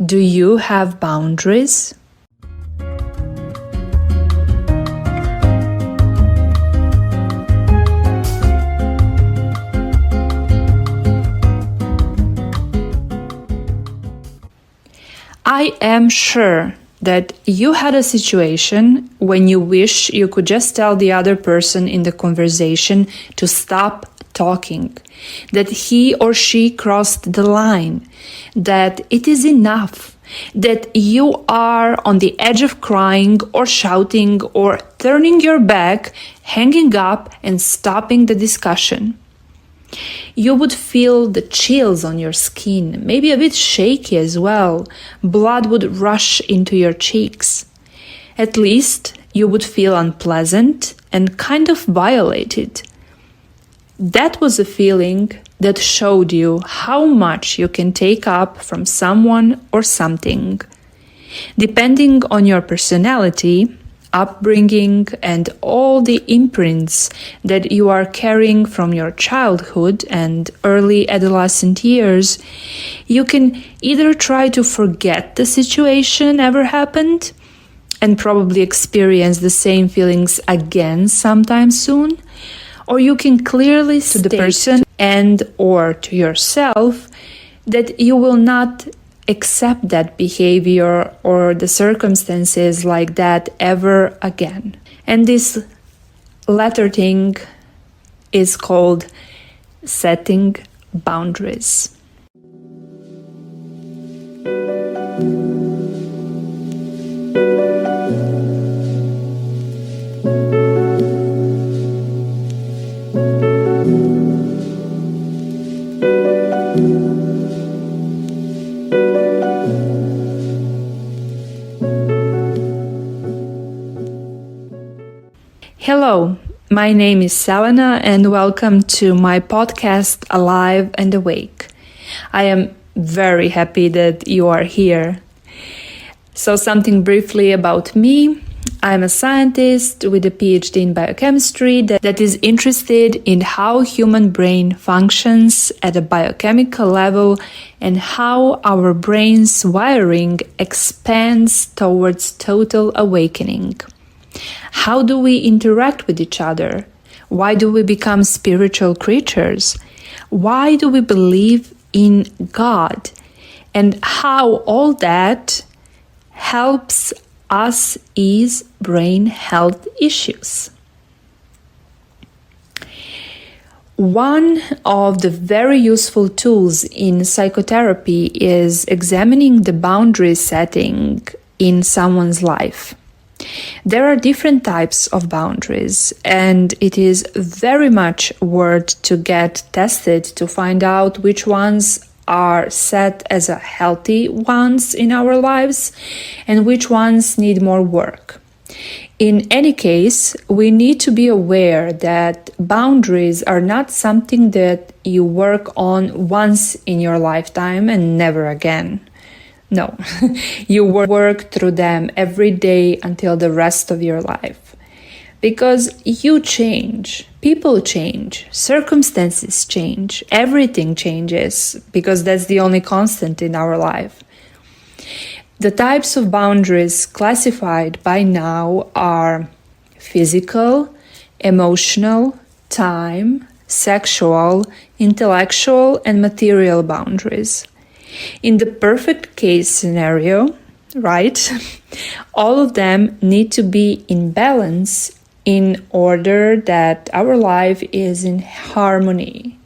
Do you have boundaries? I am sure that you had a situation when you wish you could just tell the other person in the conversation to stop talking, that he or she crossed the line, that it is enough, that you are on the edge of crying or shouting or turning your back, hanging up and stopping the discussion. You would feel the chills on your skin, maybe a bit shaky as well. Blood would rush into your cheeks. At least you would feel unpleasant and kind of violated. That was a feeling that showed you how much you can take up from someone or something. Depending on your personality, upbringing, and all the imprints that you are carrying from your childhood and early adolescent years, you can either try to forget the situation ever happened and probably experience the same feelings again sometime soon, or you can clearly state to the person and or to yourself that you will not accept that behavior or the circumstances like that ever again. And this latter thing is called setting boundaries. Hello, my name is Selena and welcome to my podcast Alive and Awake. I am very happy that you are here. So something briefly about me. I'm a scientist with a PhD in biochemistry that is interested in how human brain functions at a biochemical level and how our brain's wiring expands towards total awakening. How do we interact with each other? Why do we become spiritual creatures? Why do we believe in God? And how all that helps us ease brain health issues. One of the very useful tools in psychotherapy is examining the boundary setting in someone's life. There are different types of boundaries, and it is very much worth to get tested to find out which ones are set as a healthy ones in our lives and which ones need more work. In any case, we need to be aware that boundaries are not something that you work on once in your lifetime and never again. No, you work through them every day until the rest of your life. Because you change, people change, circumstances change, everything changes, because that's the only constant in our life. The types of boundaries classified by now are physical, emotional, time, sexual, intellectual, and material boundaries. In the perfect case scenario, right, all of them need to be in balance in order that our life is in harmony.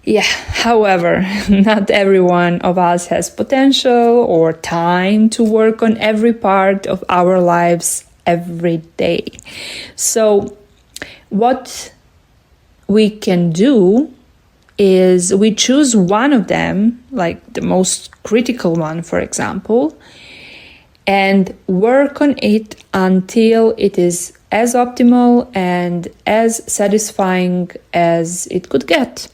Yeah, however, not every one of us has potential or time to work on every part of our lives every day. So what we can do is we choose one of them, like the most critical one, for example, and work on it until it is as optimal and as satisfying as it could get.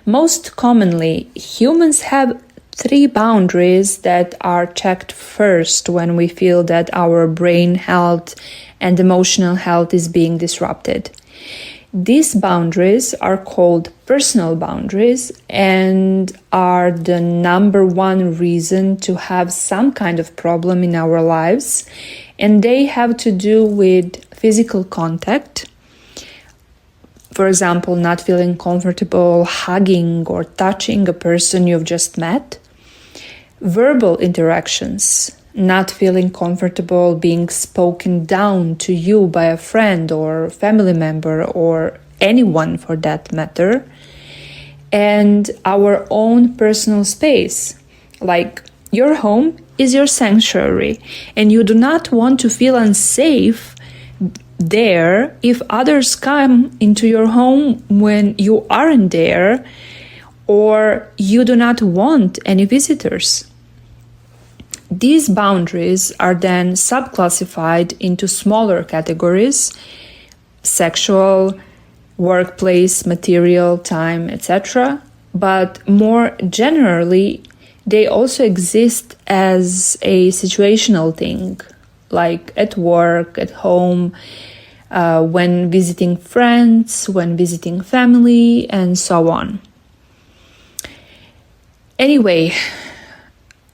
Most commonly, humans have 3 boundaries that are checked first when we feel that our brain health and emotional health is being disrupted. These boundaries are called personal boundaries and are the number one reason to have some kind of problem in our lives. And they have to do with physical contact. For example, not feeling comfortable hugging or touching a person you've just met. Verbal interactions, not feeling comfortable being spoken down to you by a friend or family member or anyone for that matter. And our own personal space, like your home is your sanctuary, and you do not want to feel unsafe there if others come into your home when you aren't there, or you do not want any visitors. These boundaries are then subclassified into smaller categories: sexual, workplace, material, time, etc. But more generally, they also exist as a situational thing, like at work, at home, when visiting friends, when visiting family, and so on. Anyway,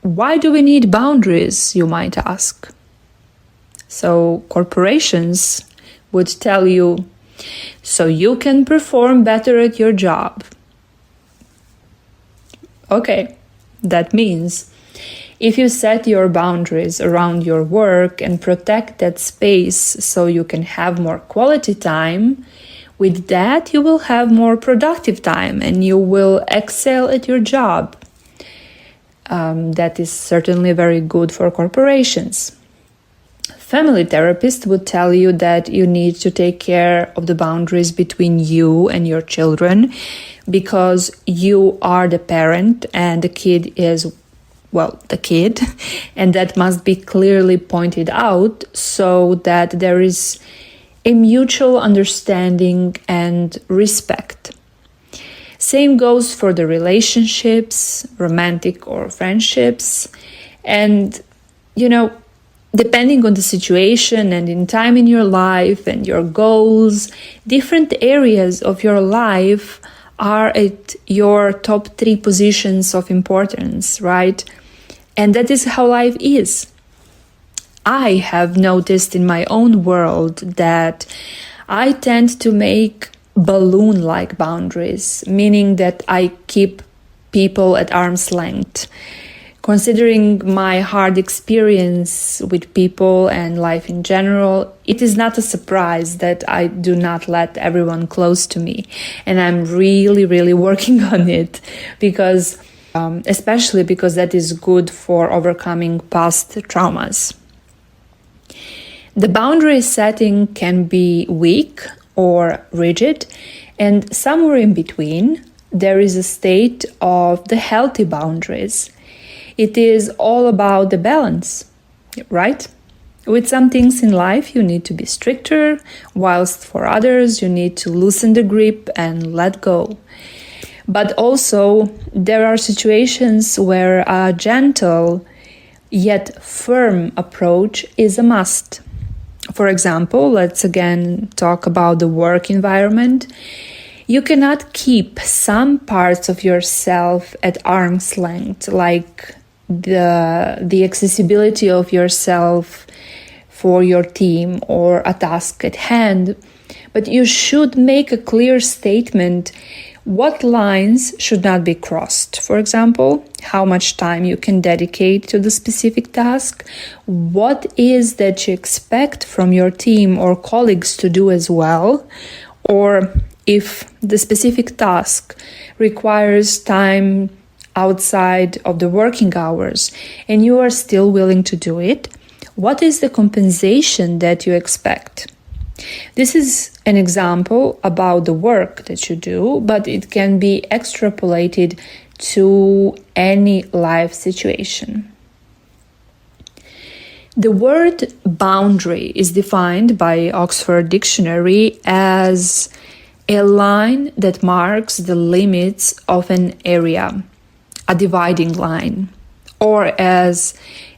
why do we need boundaries, you might ask? So corporations would tell you, so you can perform better at your job. Okay, that means if you set your boundaries around your work and protect that space so you can have more quality time, with that you will have more productive time and you will excel at your job. That is certainly very good for corporations. Family therapists would tell you that you need to take care of the boundaries between you and your children because you are the parent and the kid is, well, the kid, and that must be clearly pointed out so that there is a mutual understanding and respect. Same goes for the relationships, romantic or friendships, and, depending on the situation and in time in your life and your goals, different areas of your life are at your top 3 positions of importance, right? And that is how life is. I have noticed in my own world that I tend to make balloon-like boundaries, meaning that I keep people at arm's length. Considering my hard experience with people and life in general, it is not a surprise that I do not let everyone close to me. And I'm really, really working on it because, especially because that is good for overcoming past traumas. The boundary setting can be weak or rigid, and somewhere in between, there is a state of the healthy boundaries. It is all about the balance, right? With some things in life, you need to be stricter, whilst for others, you need to loosen the grip and let go. But also, there are situations where a gentle yet firm approach is a must. For example, let's again talk about the work environment. You cannot keep some parts of yourself at arm's length, like the accessibility of yourself for your team or a task at hand, but you should make a clear statement what lines should not be crossed. For example, how much time you can dedicate to the specific task, what is that you expect from your team or colleagues to do as well, or if the specific task requires time outside of the working hours and you are still willing to do it, what is the compensation that you expect? This is an example about the work that you do, but it can be extrapolated to any life situation. The word boundary is defined by Oxford Dictionary as a line that marks the limits of an area, a dividing line, or as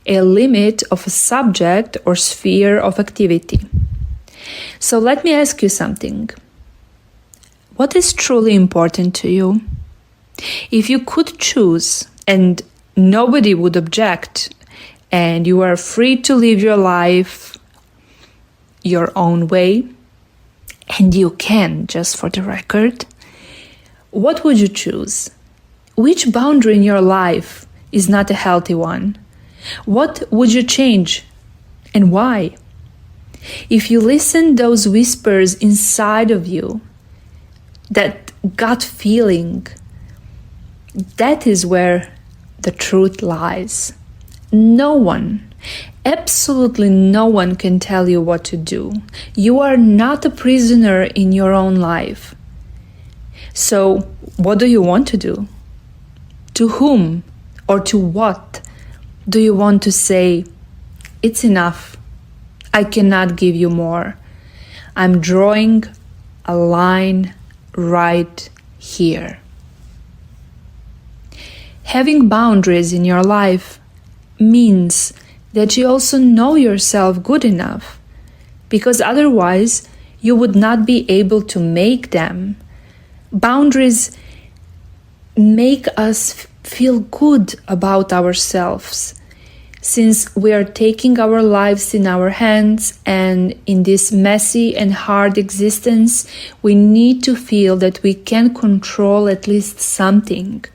a limit of a subject or sphere of activity. So let me ask you something. What is truly important to you? If you could choose and nobody would object, and you are free to live your life your own way, and you can, just for the record, what would you choose? Which boundary in your life is not a healthy one? What would you change and why? If you listen those whispers inside of you, that gut feeling, that is where the truth lies. No one, absolutely no one can tell you what to do. You are not a prisoner in your own life. So, what do you want to do? To whom or to what do you want to say, it's enough, I cannot give you more. I'm drawing a line right here. Having boundaries in your life means that you also know yourself good enough, because otherwise you would not be able to make them. Boundaries make us feel good about ourselves, since we are taking our lives in our hands, and in this messy and hard existence, we need to feel that we can control at least something.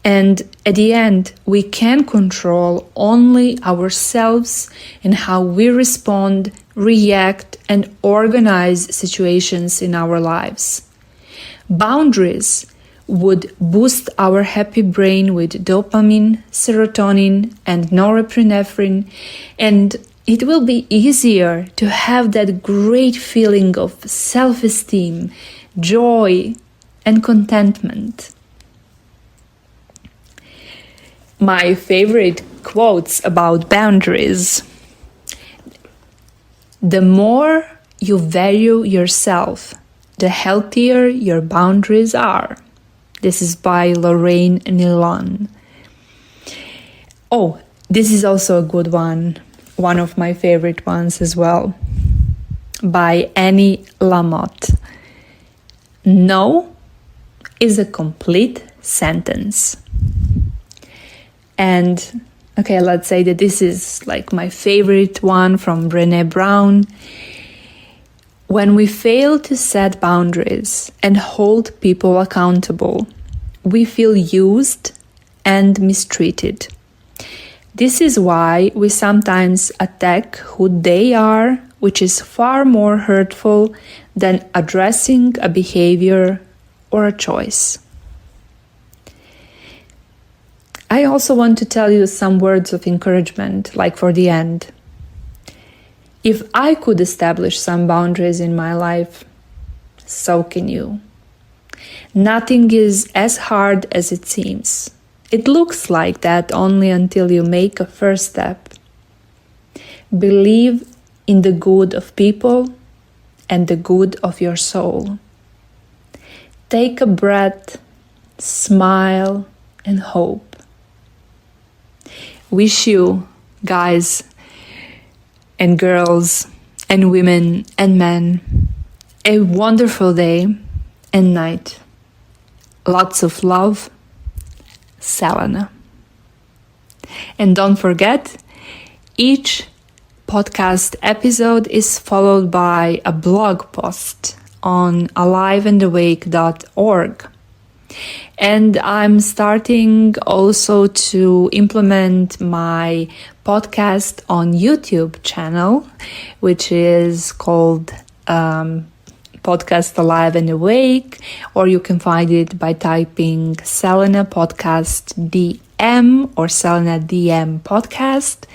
And at the end, we can control only ourselves and how we respond, react, and organize situations in our lives. Boundaries would boost our happy brain with dopamine, serotonin, and norepinephrine, and it will be easier to have that great feeling of self-esteem, joy, and contentment. My favorite quotes about boundaries: the more you value yourself, the healthier your boundaries are. This is by Lorraine Nilon. Oh, this is also a good one of my favorite ones as well, by Annie Lamott. No is a complete sentence. And okay, let's say that this is like my favorite one from Brené Brown. When we fail to set boundaries and hold people accountable, we feel used and mistreated. This is why we sometimes attack who they are, which is far more hurtful than addressing a behavior or a choice. I also want to tell you some words of encouragement, like for the end. If I could establish some boundaries in my life, so can you. Nothing is as hard as it seems. It looks like that only until you make a first step. Believe in the good of people and the good of your soul. Take a breath, smile, and hope. Wish you, guys and girls and women and men, a wonderful day and night. Lots of love, Selena. And don't forget, each podcast episode is followed by a blog post on aliveandawake.org. And I'm starting also to implement my podcast on YouTube channel, which is called Podcast Alive and Awake, or you can find it by typing Selena Podcast DM or Selena DM Podcast.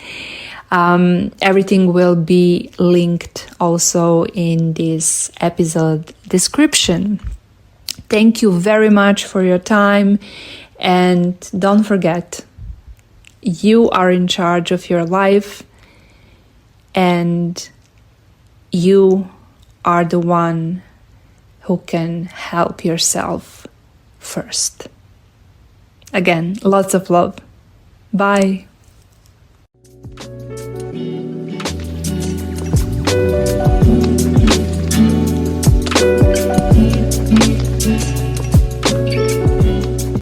Everything will be linked also in this episode description. Thank you very much for your time, and don't forget, you are in charge of your life, and you are the one who can help yourself first. Again, lots of love. Bye.